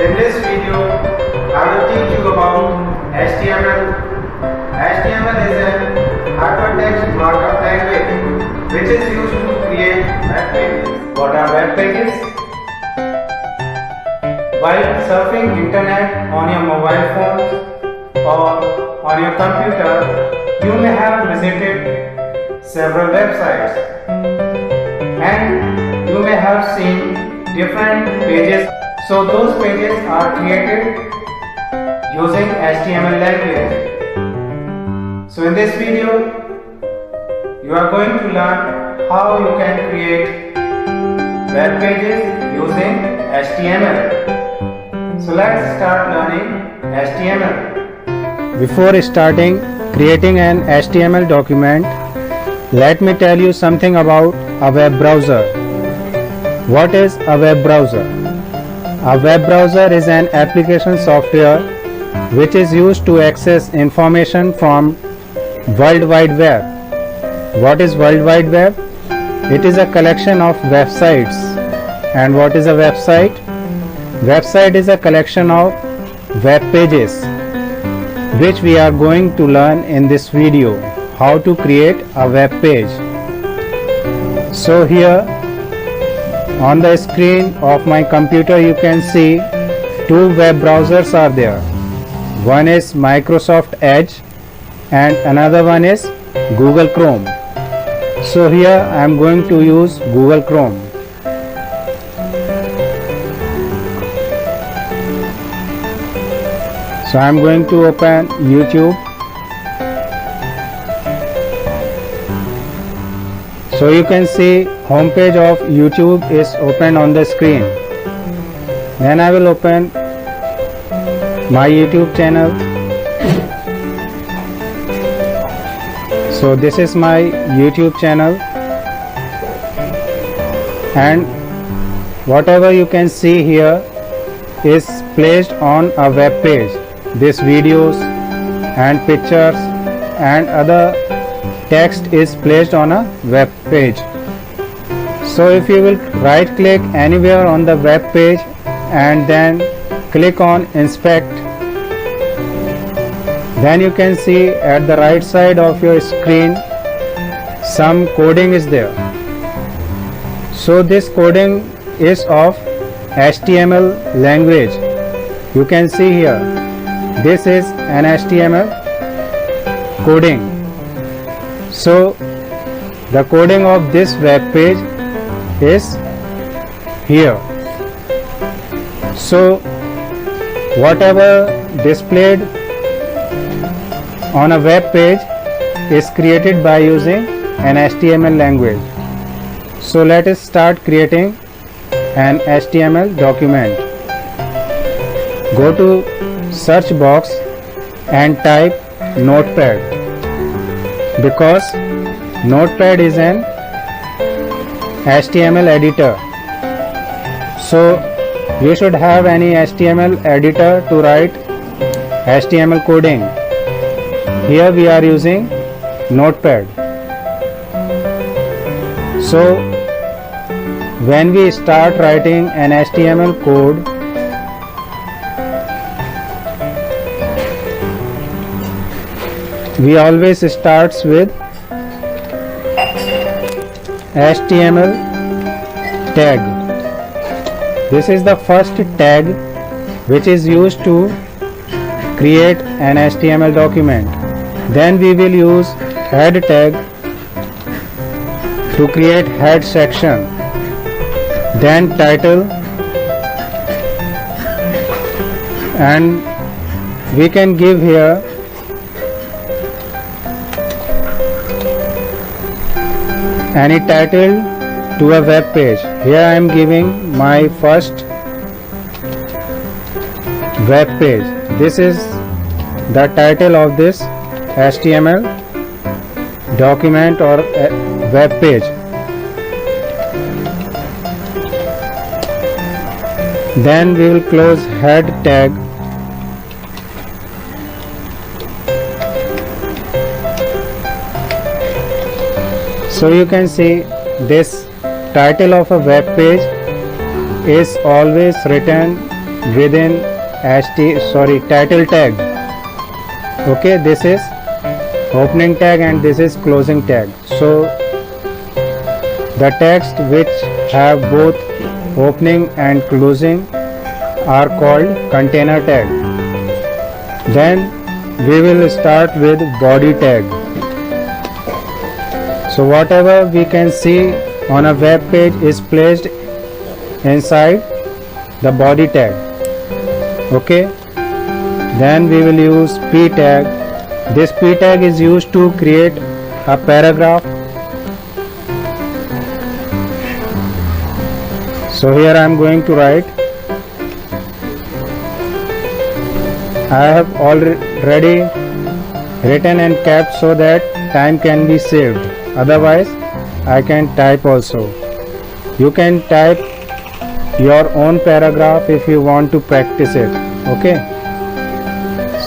In this video, I will teach you about HTML. HTML is a hypertext markup language which is used to create web pages. What are web pages? While surfing internet on your mobile phone or on your computer, you may have visited several websites and you may have seen different pages. So those pages are created using HTML language. So in this video, you are going to learn how you can create web pages using HTML. So let's start learning HTML. Before starting creating an HTML document, let me tell you something about a web browser. What is a web browser? A web browser is an application software which is used to access information from World Wide Web. What is World Wide Web? It is a collection of websites. And what is a website? Website is a collection of web pages which we are going to learn in this video, how to create a web page. So here on the screen of my computer you can see two web browsers are there. One is Microsoft Edge and another one is Google Chrome. So here I am going to use Google Chrome. So I am going to open YouTube. So you can see homepage of YouTube is open on the screen. Then I will open my YouTube channel. So this is my YouTube channel, and whatever you can see here is placed on a web page. These videos and pictures and other text is placed on a web page. So if you will right click anywhere on the web page and then click on inspect, then you can see at the right side of your screen some coding is there. So this coding is of HTML language. You can see here, this is an HTML coding. So the coding of this web page is here. So whatever displayed on a web page is created by using an HTML language. So let us start creating an HTML document. Go to search box and type Notepad, because Notepad is an HTML editor. So you should have any HTML editor to write HTML coding. Here we are using Notepad. So when we start writing an HTML code, we always starts with HTML tag. This is the first tag which is used to create an HTML document. Then we will use head tag to create head section. Then title, and we can give here any title to a web page. Here I am giving my first web page. This is the title of this HTML document or web page. Then we will close head tag. So you can see this title of a web page is always written within title tag. Okay, this is opening tag and this is closing tag. So the text which have both opening and closing are called container tag. Then we will start with body tag. So whatever we can see on a web page is placed inside the body tag. Okay, then we will use p tag. This p tag is used to create a paragraph. So here I am going to write. I have already written and kept so that time can be saved. Otherwise I can type also. You can type your own paragraph if you want to practice it. Okay,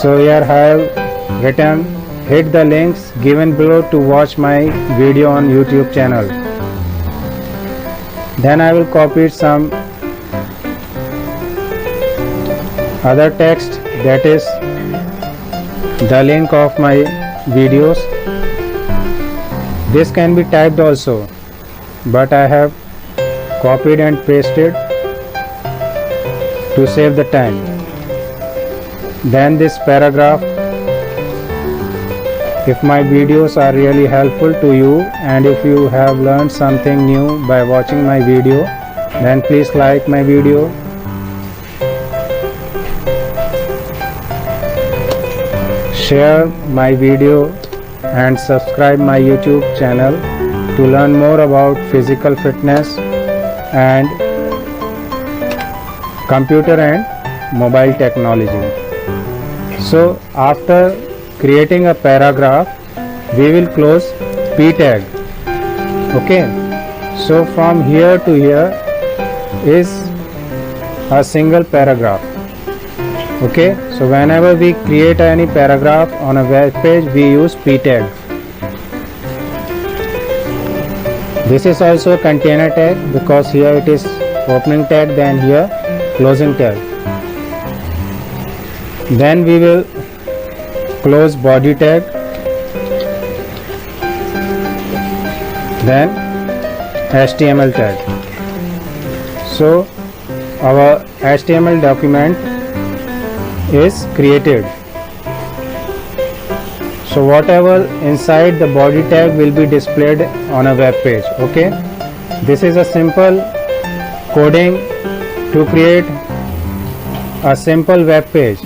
so here I have written, hit the links given below to watch my video on YouTube channel. Then I will copy some other text, that is the link of my videos. This can be typed also, but I have copied and pasted to save the time. Then this paragraph, if my videos are really helpful to you and if you have learned something new by watching my video, then please like my video, share my video and subscribe my YouTube channel to learn more about physical fitness and computer and mobile technology. So after creating a paragraph, we will close p tag. Okay, so from here to here is a single paragraph. Okay, so whenever we create any paragraph on a web page, we use p tag. This is also a container tag because here it is opening tag, then here closing tag. Then we will close body tag, then HTML tag. So our HTML document is created. So whatever inside the body tag will be displayed on a web page. Okay, this is a simple coding to create a simple web page.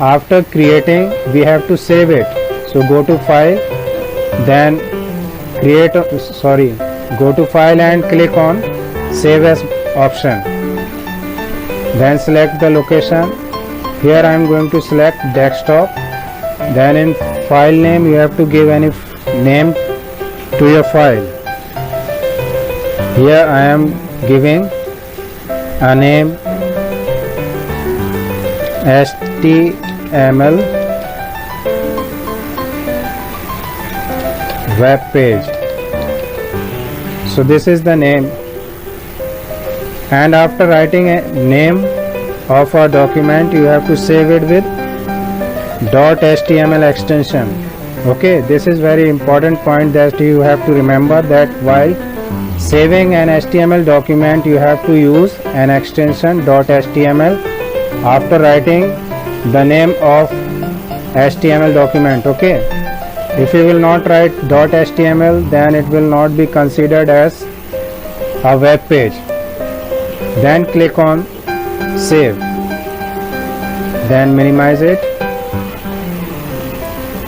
After creating, we have to save it. So go to file, then go to file and click on save as option. Then select the location. Here I am going to select desktop. Then in file name you have to give any name to your file. Here I am giving a name HTML web page. So this is the name, and after writing a name of a document, you have to save it with .html extension. Okay, this is very important point that you have to remember, that while saving an HTML document you have to use an extension .html after writing the name of HTML document. Okay, if you will not write .html, then it will not be considered as a web page. Then click on save, then minimize it.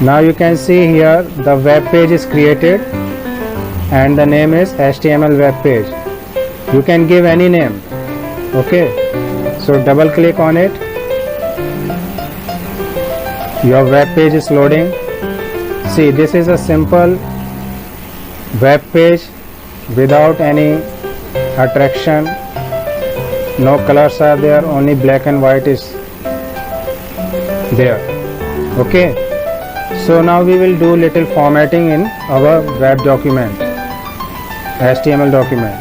Now you can see here the web page is created and the name is HTML web page. You can give any name. Okay, so double click on it. Your web page is loading. See, this is a simple web page without any attraction. No colors are there, only black and white is there. Okay, so now we will do little formatting in our web document, HTML document.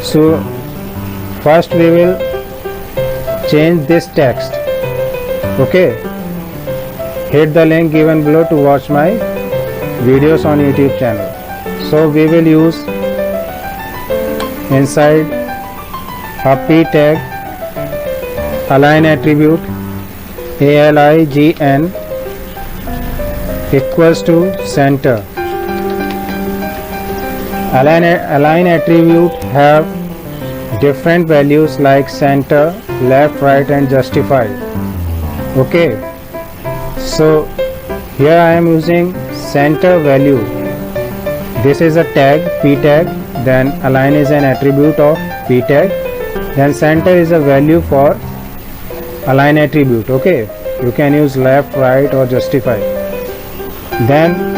So first we will change this text. Okay, hit the link given below to watch my videos on YouTube channel. So we will use inside a p tag align attribute align equals to center. Align attribute have different values like center, left, right and justified. Okay, so here I am using center value. This is a tag, p tag, then align is an attribute of p tag, then center is a value for align attribute. Okay, you can use left, right or justify. Then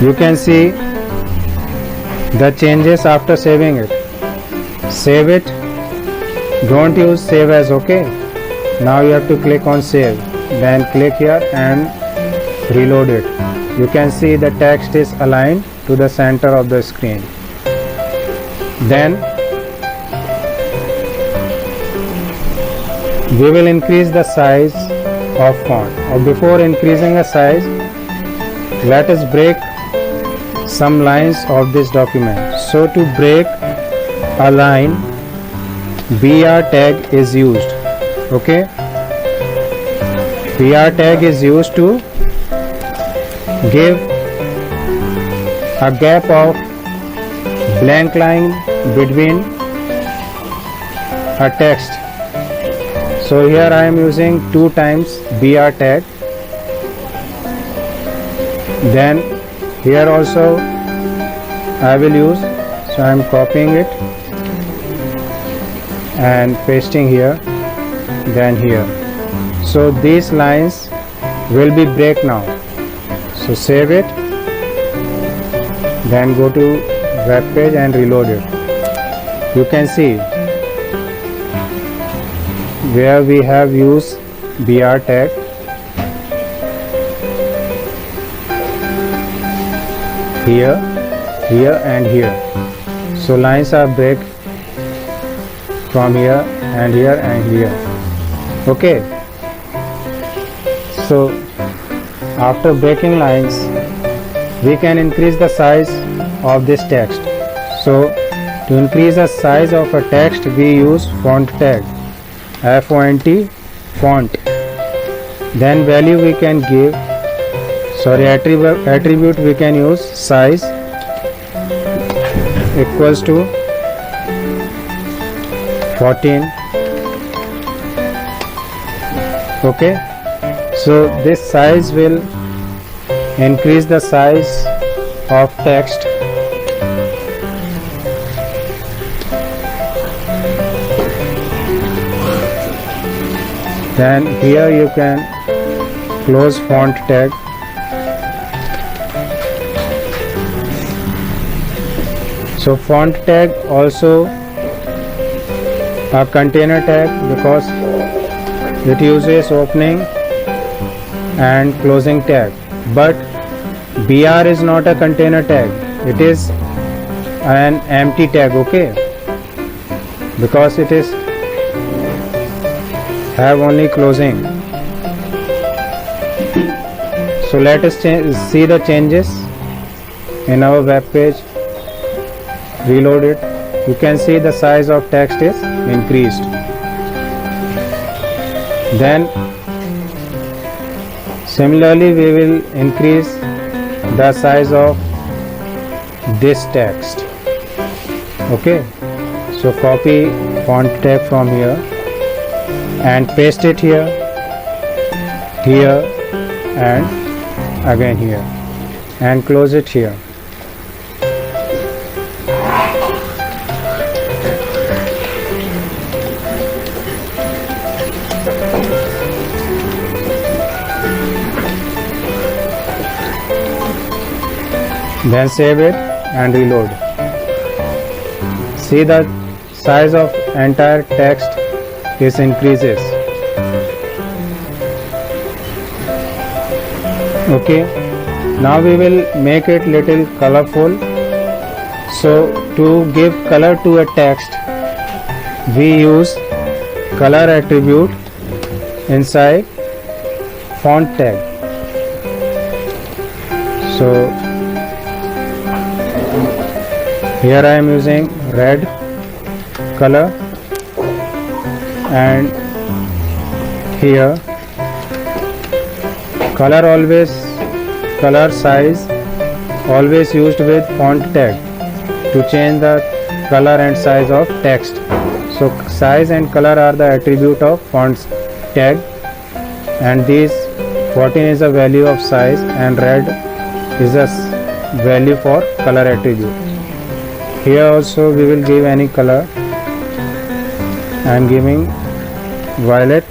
you can see the changes after saving it. Save it, don't use save as. Okay, now you have to click on save, then click here and reload it. You can see the text is aligned to the center of the screen. Then we will increase the size of font. Or before increasing a size, let us break some lines of this document. So to break a line, BR tag is used. Okay, BR tag is used to give a gap of blank line between a text. So here I am using 2 times BR tag. Then here also I will use, so I am copying it and pasting here, then here. So these lines will be break now. So save it, then go to web page and reload it. You can see where we have used BR tag. Here, here and here. So lines are break from here and here and here. Okay, so after breaking lines, we can increase the size of this text. So to increase the size of a text, we use font tag, FONT, font. Then value we can give, attribute we can use size equals to 14. Okay, so this size will increase the size of text. Then here you can close font tag. So font tag also a container tag because it uses opening and closing tag, but BR is not a container tag, it is an empty tag. Okay, because it is have only closing. So let us see the changes in our web page. Reload it. You can see the size of text is increased. Then similarly we will increase the size of this text. Okay, so copy font tag from here and paste it here, here and again here, and close it here. Then save it and reload. See the size of entire text is increases. Okay, now we will make it little colorful So to give color to a text, we use color attribute inside font tag. So here I am using red color, and here color size always used with font tag to change the color and size of text. So size and color are the attribute of font tag, and these 14 is the value of size and red is the value for color attribute. Here also we will give any color. I am giving violet.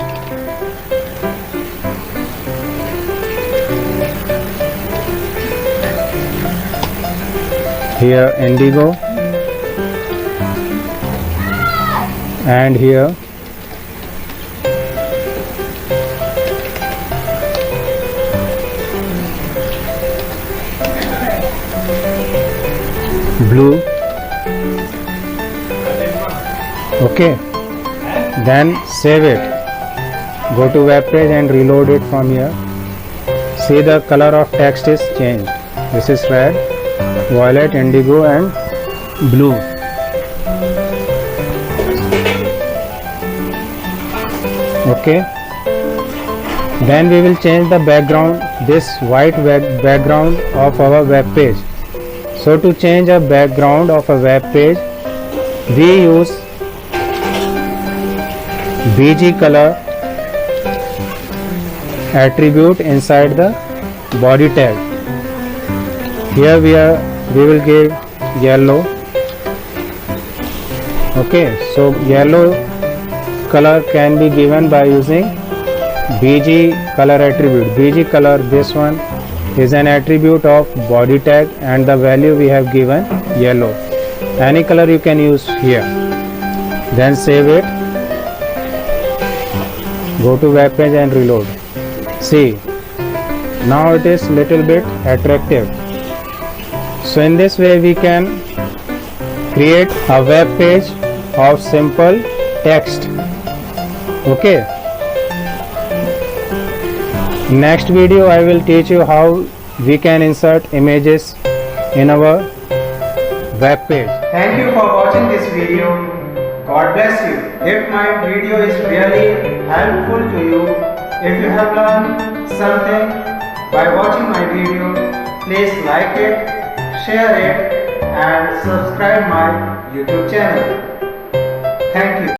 Here indigo, and here blue. Okay, then save it. Go to web page and reload it from here. See, the color of text is changed. This is red, violet, indigo and blue. Okay, then we will change the background, this white background of our web page. So to change a background of a web page, we use BG color attribute inside the body tag. Here we will give yellow. Okay, so yellow color can be given by using BG color attribute. BG color, this one is an attribute of body tag, and the value we have given yellow. Any color you can use here. Then save it. Go to web page and reload. See, now it is little bit attractive. So in this way we can create a web page of simple text. Okay. Next video I will teach you how we can insert images in our web page. Thank you for watching this video. God bless you. If my video is really helpful to you, if you have learned something by watching my video, please like it, share it and subscribe my YouTube channel. Thank you.